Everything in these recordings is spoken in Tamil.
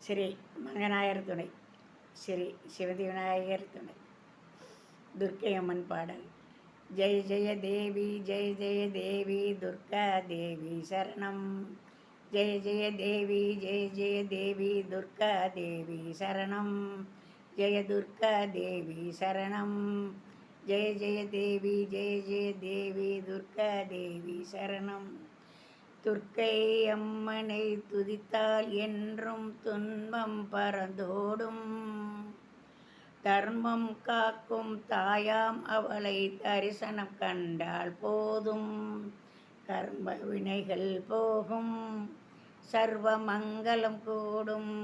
ஸ்ரீ மங்கநாயகர் துணை, ஸ்ரீ சிவதி விநாயகர் துணை. துர்க்கை அம்மன் பாடல். ஜெய ஜெய தேவி ஜெய ஜெய தேவி துர்கா தேவி சரணம். ஜெய ஜெய தேவி ஜெய ஜெய தேவி துர்கா தேவி சரணம். ஜெய துர்கா தேவி சரணம். ஜெய ஜெய தேவி ஜெய ஜெய தேவி துர்கா தேவி சரணம். துர்க்கை அம்மனை துதித்தால் என்றும் துன்பம் பறந்தோடும். தர்மம் காக்கும் தாயாம் அவளை தரிசனம் கண்டால் போதும். கர்ம வினைகள் போகும், சர்வ மங்களம் கூடும்.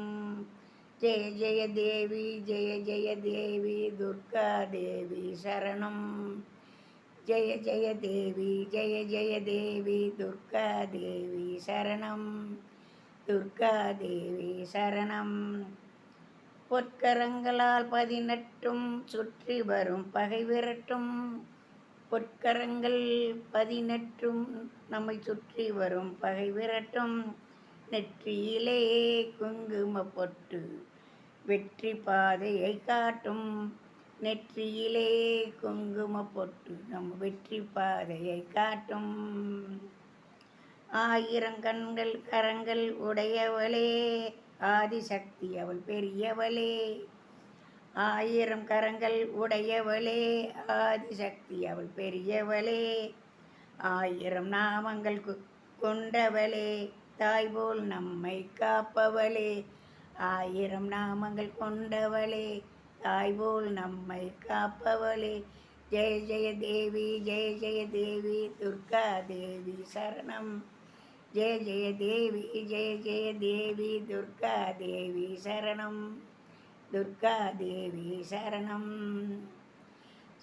ஜெய ஜெய தேவி ஜெய ஜெய தேவி துர்கா தேவி சரணம். ஜெய ஜெய தேவி ஜெய ஜெய தேவி துர்கா தேவி சரணம். துர்கா தேவி சரணம். பொற்கரங்களால் 18 சுற்றி வரும் பகை விரட்டும். பொற்கரங்கள் 18 நம்மை சுற்றி வரும் பகை விரட்டும். நெற்றியிலே குங்கும பொட்டு வெற்றி பாதையை காட்டும். நெற்றியிலே குங்கும பொட்டு நம் வெற்றி பாதையை காட்டும். 1000 கண்கள் கரங்கள் உடையவளே ஆதிசக்தி அவள் பெரியவளே. 1000 கரங்கள் உடையவளே ஆதிசக்தி அவள் பெரியவளே. 1000 நாமங்கள் கொண்டவளே தாய் போல் நம்மை காப்பவளே. 1000 நாமங்கள் கொண்டவளே தாய் போல் நம்மை காப்பவளே. ஜெய ஜெய தேவி ஜெய ஜெய தேவி துர்கா தேவி சரணம். ஜெய ஜெய தேவி ஜெய ஜெய தேவி துர்கா தேவி சரணம். துர்கா தேவி சரணம்.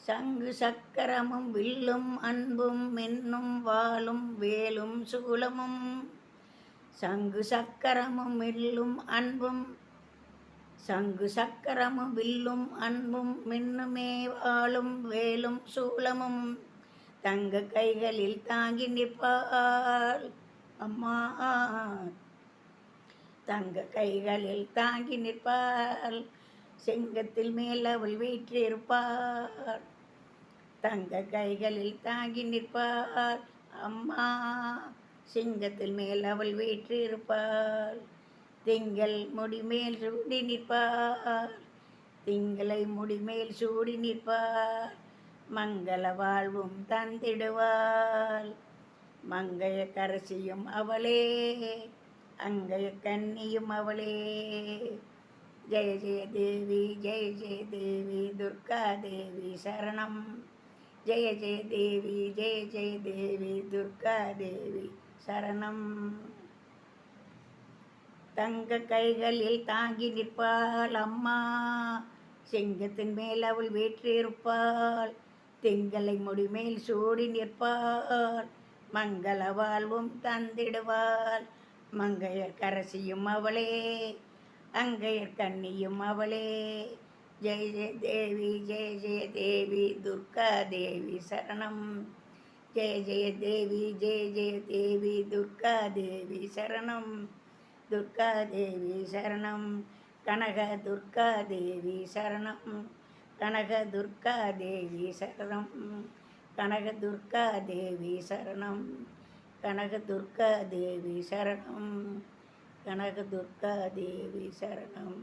சங்கு சக்கரமும் வில்லும் அன்பும் மின்னும் வாளும் வேலும் சூலமும். சங்கு சக்கரமும் வில்லும் அன்பும் சங்கு சக்கரமும் வில்லும் அன்பும் மின்னுமே வாளும் வேலும் சூலமும். தங்க கைகளில் தாங்கி நிற்பாள் அம்மா. தங்க கைகளில் தாங்கி நிற்பாள். சிங்கத்தில் மேல் அவள் வீற்றிருப்பாள். தங்க கைகளில் தாங்கி நிற்பாள் அம்மா. சிங்கத்தில் மேல் அவள் வீற்றிருப்பாள். திங்கள் முடிமேல் சூடி நிற்பார். திங்களை முடிமேல் சூடி நிற்பார். மங்கள வாழ்வும் தந்திடுவாள். மங்கைய கரசியும் அவளே அங்கைய கன்னியும் அவளே. ஜெய ஜெய தேவி ஜெய ஜெய தேவி துர்கா தேவி சரணம். ஜெய ஜெய தேவி ஜெய ஜெய தேவி துர்கா தேவி சரணம். தங்க கைகளில் தாங்கி நிற்பாள் அம்மா. சிங்கத்தின் மேல் அவள் வீற்றிருப்பாள். திங்களை முடிமேல் சூடி நிற்பாள். மங்கள வாழ்வும் தந்திடுவாள். மங்கையர் கரசியும் அவளே அங்கையர் கன்னியும் அவளே. ஜெய ஜெய தேவி ஜெய ஜெய தேவி துர்கா தேவி சரணம். ஜெய ஜெய தேவி ஜெய ஜெய தேவி துர்கா தேவி சரணம். துர்கா தேவி சரணம். கனக துர்கா தேவி சரணம். கனக துர்கா தேவி சரணம். கனக துர்கா தேவி சரணம். கனக துர்கா தேவி சரணம். கனக துர்கா தேவி சரணம்.